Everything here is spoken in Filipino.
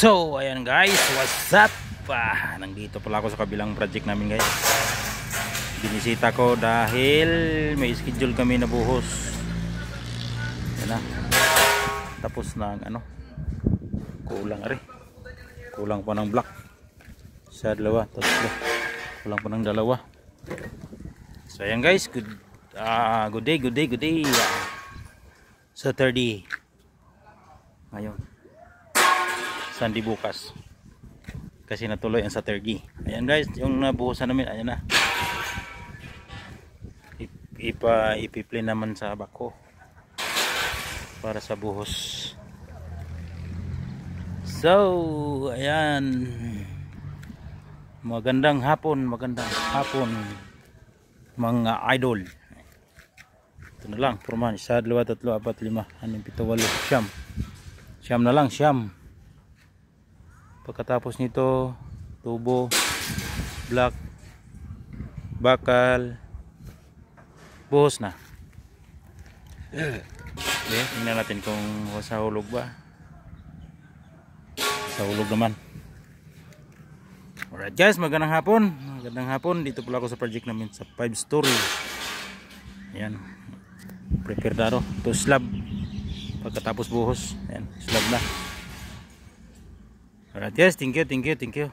So ayan guys, what's up? Nandito pala ako sa kabilang project namin guys. Binisita ko dahil may schedule kami na buhos. Yan na. Tapos na kulang pa ng block. Sa dalawa, tatlo. Kulang pa ng dalawa. So ayan guys, good day. Saturday. Ngayon. Sunday bukas. Kasi natuloy ang Saturday. Ayan guys, yung nabuhusan namin, ayan na. Ipi-play naman sa bako para sa buhos. So, ayan. Magandang hapon mga idol. Ito na lang, forman, 1, 2, 3, 4, 5, 6, 7, 8, siyam na lang, siyam. Pagkatapos nito, tubo, block, bakal, buhos na. Okay, tingnan natin kung sa hulog ba. Sa hulog naman. Alright guys, magandang hapon. Dito pala ako sa project namin sa 5 story. Ayan, prepare na to slab. Pagkatapos buhos, ayan, slab na. Alright guys, thank you.